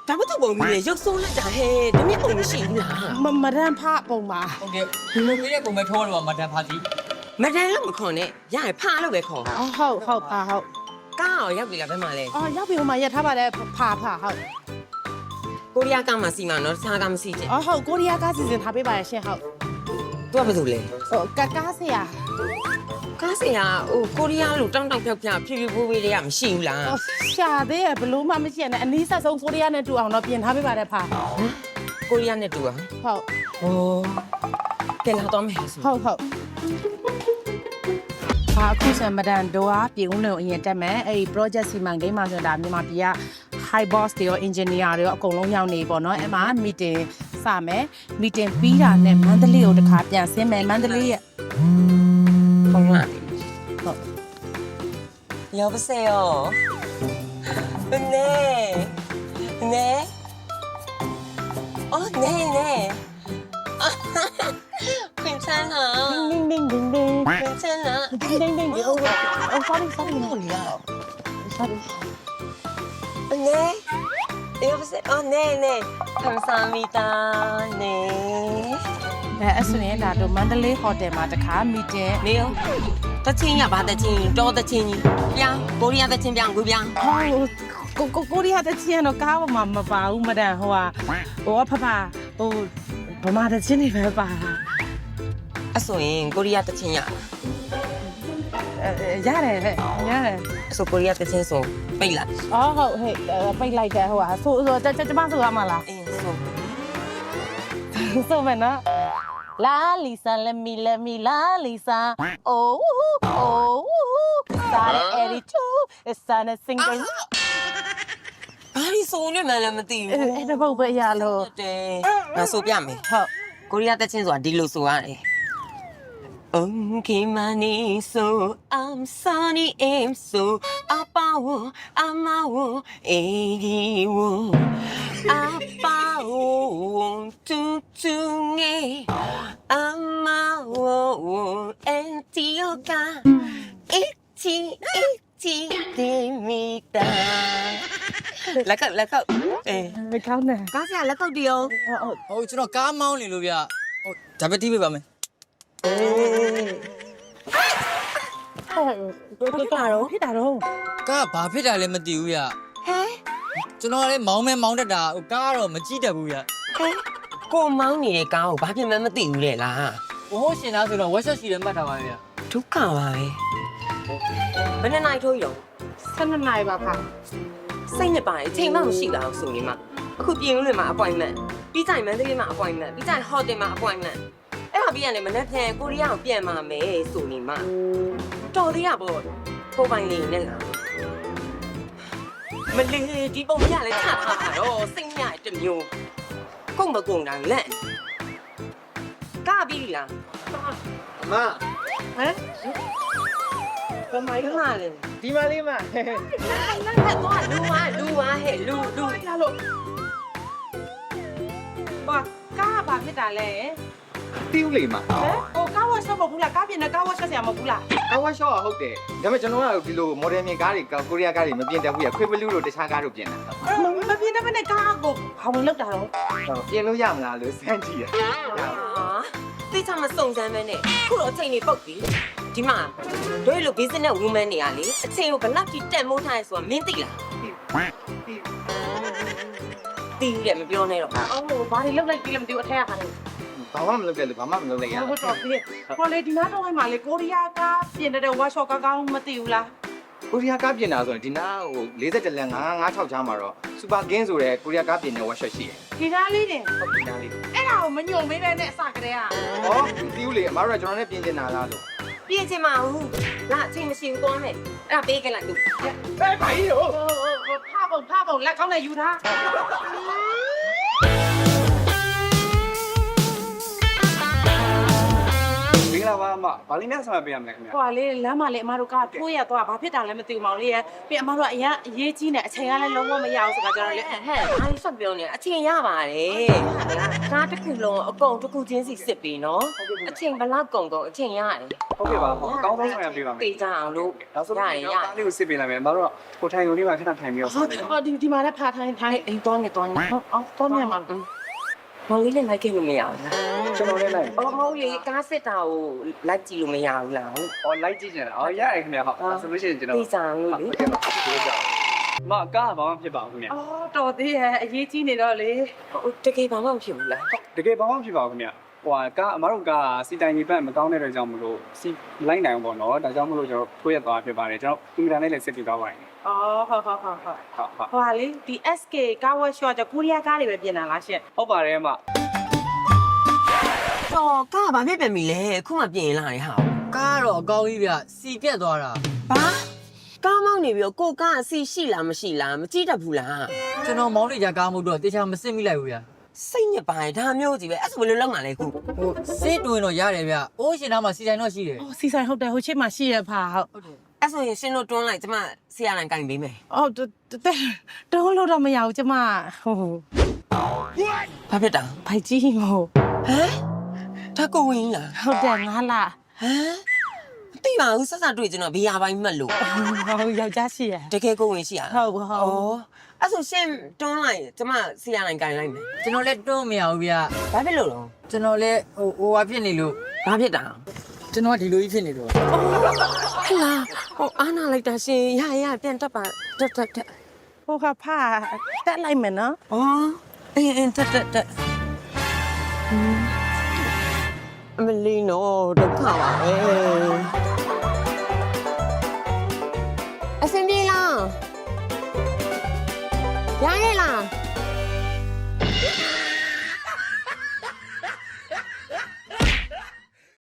ဒါမှမဟုတ်ပုံကြီးလေရုပ်ဆိုးလိုက်တာဟဲ့ဒီမြက်ပုံမရှိဘူးလား မဒန်ဖပုံပါ ဟုတ်ကဲ့ဒီလိုပေးတဲ့ပုံပဲထောတော့မတန်ဖာစီ မတန်လို့မခွန်နဲ့ရရင်ဖားလို့ပဲခေါ် ဟုတ်ပါဟုတ် ကားရောရောက်ပြီလားဘယ်မှာလဲ ရောက်ပြီဟိုမှာရထားပါတယ်ဖာဟုတ် ကိုရီးယားကမှစီမနော်စားကမစီချင် ဟုတ်ကိုရီးယားကစီစဉ်ထားပေးပါရဲ့ရှင်ဟုတ် သူကဘာလုပ်လဲ ကားဆရာ ကားစရာဟိုကိုရီးယားလိုတောင်းတောင်းဖြောက်ဖြောက်ဖြည်းဖြည်းပိုးပေးတွေကမရှိဘူးလား ရှာသေးရဘလို့မှမရှိရနဲ့အနည်းဆက်ဆုံးကိုရီးယားနဲ့တူအောင်တော့ပြင်ထားပေးပါတယ်ဖာ ကိုရီးယားနဲ့တူอ่ะ ဟုတ် ဟိုကဲလာတော့မယ်ဆို ဟုတ်အခုစံမဒန်ဒိုအားပြည်ဦးလုံးအရင်တက်မယ်အဲ့ဒီ project စီမံကိန်းမှာဆိုတာမြန်မာပြည်က high boss တွေရော engineer တွေရောအကုန်လုံးရောက်နေပေါ့နော်အဲ့မှာ meeting စမယ် meeting ပြီးတာနဲ့မန္တလေးကိုတစ်ခါပြန်ဆင်းမယ်မန္တလေးရဲ့ ဟုတ်လား ဟုတ် 여보세요. 네. 네. 네. 괜찮아. 딩딩딩딩딩 괜찮아. 딩딩딩딩 sorry sorry 네. 여보세요. 네. 감사합니다. 네. အဲ့ဆိုရင်ဒါတို့မန္တလေး hotel မှာတစ်ခါ meeting 네요. တချင်းရပါတချင်းတော့တချင်းကြီးပြန်ကိုရီးယားတချင်းပြန်ကိုပြန် ကိုရီးယားတချင်းတော့ကားပေါ်မှာမပါဘူးမဒန်ဟိုဖဖဗမာတချင်းနေပဲပါ အဆိုရင်ကိုရီးယားတချင်းရ ရတယ်အဆိုကိုရီးယားတချင်းဆိုပိတ်လိုက် ဟုတ်ဟဲ့ပိတ်လိုက်တယ်ဟိုဆိုကျမဆိုရမှာလား အေးဆို ဆိုမယ်နော်လာလီဆာလက်မီလာလီဆာအိုးစာရဲရီတူစာနဲ့ single ဘာလို့ဆိုနေမှလည်းမသိဘူး အဲ့ဒါဘုတ်ပဲရလို့ တယ်ငါဆိုပြမယ် ဟုတ် ကိုရီးယားတချင်းဆိုတာဒီလိုဆိုရတယ် Okay money so I'm sunny aim so apawo amawo egiwo apawo tu nge amawo entioka ichi dimita လက်ကောက်အေး မကောင်းနဲ့ ကားစရာလက်ကောက်တရော ဟုတ်ကျွန်တော်ကားမောင်းနေလို့ဗျဟုတ်ဒါပဲတီးပေးပါမယ် ဖြစ်တာတော့ ကားဘာဖြစ်တာလဲမသိဘူးဗျ ဟဲ ကျွန်တော်လည်းမောင်းတတ်တာဟိုကားကတော့မကြည့်တတ်ဘူးဗျ ကိုမောင်းနေတဲ့ကားကိုဘာဖြစ်မှမသိဘူးလေလား ဘိုးရှင်သားဆိုတော့ဝက်ရှော့ရှိတယ်မှတ်ထားပါဗျ ဒုက္ခပါပဲဘယ်နဲ့နိုင်ထိုးရော 12နိုင်ပါခါ စိတ်နဲ့ပါအချိန်မှမရှိတာဆိုနေမှာအခုပြင်ဦးလွင်မှာ appointment ပြီးကြိုင်မန္တလေးမှာ appointment ပြီးကြိုင် hotel မှာ appointment အဲ့ဒါပြီးရတယ်မနေ့ကကိုရီးယားကိုပြန်มาမယ်ဆိုနေမှာတော်သေးရပေါ့ကိုပိုင်လေးနဲ့လားမလေးဒီပုံရလဲချထားတာတော့စိတ်ညတမျိုးကုန်မကုန်တာလက်ကပြီးလား အမ ဟမ် ဘယ်မှာလဲ ဒီမလေးမ လာတော့လူဝါဟဲ့လူ ရလို့ကားဘာဖြစ်တာလဲ တီးဦးလေးမ ကားဝတ်ရှော့မဟုတ်ဘူးလားကားပြင်နဲ့ကားဝတ်ရှော့ဆရာမဟုတ်ဘူးလား ကားဝါရှော့ဟုတ်တယ်ဒါပေမဲ့ကျွန်တော်ကဒီလိုမော်ဒယ်မြေကားတွေကိုရီးယားကားတွေမပြင်တတ်ဘူးရခွေးဘလူးတို့တခြားကားတို့ပြင်တာ မပြင်တဲ့နဲ့ကားကိုဘာဝင်လောက်တာတော့ ပြင်လို့ရမလားလို့စမ်းကြည့်ရ သိချမစုံစမ်းမဲနဲ့ခုတော့အချိန်ကြီးပုတ်ပြီဒီမှာတို့လို business woman တွေကလေအချိန်ကိုဘယ်လောက်ထိတက်မိုးထားရဲဆိုတာမင်းသိလားသိတယ်မပြောနဲ့တော့ ဘာတွေလောက်လိုက်ကြည့်လဲမသိဘူးအထက်ကခါနေ ဘာမှမလုပ်တယ်လို့ဘာမှမလုပ်လိုက်ရ ဟုတ်တော့ပြီခေါ်လေဒီနားတော့မှာလေကိုရီးယားကပြင်တဲ့ဝါရှော့ကောင်းမသိဘူးလား ကိုရီးယားကားပြင်တာဆိုရင်ဒီနာဟို40လန်956ချားမှာတော့စူပါကင်းဆိုတဲ့ကိုရီးယားကားပြင်တဲ့ဝါရှော့ရှိတယ် ဒီနားလေးတင် ဟုတ်ဒီနာလေး အဲ့ဒါကိုမညုံမေးပဲနဲ့အစကတည်းက တီးဦးလေးအမတို့ကကျွန်တော်နဲ့ပြင်နေတာလားလို့ ပြင်ချင်မှာဘူးငါအချိန်မရှိဘူးသွားမယ်အဲ့ဒါပေးခဲ့လိုက်သူ ဘယ်ပါကြီးရော ဖပုံလက်ကောင်းနဲ့ယူထား ဒီ င်္ဂလာပါအမဘာလေးနဲ့ဆက်မပေးရမလဲခင်ဗျာ ဟိုကလေလမ်းမှာလေအမတို့ကထိုးရတော့ဘာဖြစ်တာလဲမသိဘူးမောင်လေးရဲ့ပြီးအမတို့ကအရင်အရေးကြီးနေအချိန်ကလည်းလုံးဝမရအောင်ဆိုတော့ကျွန်တော်လေ ဟဲ့အားဆက်ပြောနေအချိန်ရပါတယ်ကားတစ်ခုလုံးအကုန်တစ်ခုချင်းစီစစ်ပြီးနော်အချိန်ဘလောက်ကုန်တော့အချိန်ရတယ် ဟုတ်ကဲ့ပါအကောင်းဆုံးဆောင်ရပေးပါမယ် ပေးကြအောင်လို့ ဒါဆို ရ ရင် ရ ကားလေးကိုစစ်ပေးလိုက်မယ်အမတို့ကကိုထိုင်ကုန်လေးမှာခဏထိုင်ပြီးတော့ ဟုတ်ဒီမှာလည်းဖာထိုင်းအိမ်တော့နေတော့နေအော်တော့နေမှာ မောင်လေးလည်းလိုက်ခဲ့လို့မရဘူးလား ကျွန်တော်လည်းလိုက် အော်မောင်လေးကားစစ်တာကိုလိုက်ကြည့်လို့မရဘူးလား အော်လိုက်ကြည့်ချင်တာအော်ရတယ်ခင်ဗျာဟုတ်ဆိုလို့ရှိရင်ကျွန်တော် ပေးကြအောင်လို့လေ ဟုတ်ကဲ့ပါဒီလိုကြောက်မကားဘာမှဖြစ်ပါဘူးခင်ဗျာ အော်တော်သေးရဲ့အရေးကြီးနေတော့လေ တကယ်ဘာမှမဖြစ်ဘူးလား တကယ်ဘာမှဖြစ်ပါဘူးခင်ဗျာဟိုကားအမတို့ကားစီတိုင်ကြီးဘက်မကောင်းတဲ့အတွက်ကြောင့်မလို့စီလိုက်နိုင်အောင်ပေါ့နော်ဒါကြောင့်မလို့ကျွန်တော်ထိုးရသွားဖြစ်ပါတယ်ကျွန်တော်ကွန်ပျူတာနဲ့လည်းစစ်ပြီးသွားပါတယ် အော်ဟုတ် ဟုတ်ဟုတ် ဟိုကလေဒီ SK ကားဝက်ရှော့ကျကိုရီးယားကားတွေပဲပြင်တာလားရှင့် ဟုတ်ပါတယ်အမ တော့ကားဘာဖြစ်ပြန်ပြီလဲအခုမှပြင်လာတယ်ဟာ ကားတော့အကောင်းကြီးဗျစီပြတ်သွားတာ ဘာကားမောင်းနေပြီးတော့ကိုကားအစီရှိလားမရှိလားမကြည့်တတ်ဘူးလား ကျွန်တော်မောင်းနေကြကားမှုတော့တေချာမစစ်မိလိုက်ဘူးဗျ စိတ်ညစ်ပါတယ်ဒါမျိုးကြီးပဲအဲ့ဆိုဘယ်လိုလုပ်မှလဲခု ဟိုစစ်တွင်တော့ရတယ်ဗျအိုးရှင်သားမှာစီတိုင်းတော့ရှိတယ် အော်စီဆိုင်ဟုတ်တယ်ဟိုချစ်မှာရှိရဖာဟုတ် ဟုတ်တယ် အဲ့ဆိုရင်ရှင်းလို့တွန်းလိုက်ကျမဆရာနိုင်ကင်ပေးမယ် အော်တုံးလို့တော့မရဘူးကျမဟို ဘာဖြစ်တာ ဖိုက်ကြီးဟို ဟမ်ဒါကိုဝင်လား ဟုတ်တယ်ငါလာ ဟမ်မသိပါဘူးဆက်စတွေ့ကျွန်တော်ဘီယာပိုင်းမှတ်လို့ ဟိုယောက်ျားရှိရ တကယ်ကိုဝင်ရှိရလား ဟုတ် ဩအဲ့ဆိုရှင်းတွန်းလိုက်ကျမဆရာနိုင်ကင်လိုက်မယ် ကျွန်တော်လည်းတွန်းမရဘူးဗျ ဘာဖြစ်လို့လဲ ကျွန်တော်လည်းဟိုဟာဖြစ်နေလို့ ဘာဖြစ်တာ ကျွန်တော်ကဒီလိုကြီးဖြစ်နေတော့ ဟဲ့လားဟိုအားနာလိုက်တာရှင်ရပြန်တက်ပါတက် ဟိုကဖာတက်လိုက်မယ်နော် ဩအင်းတက်အမလီနော်ဒုက္ခပါပဲ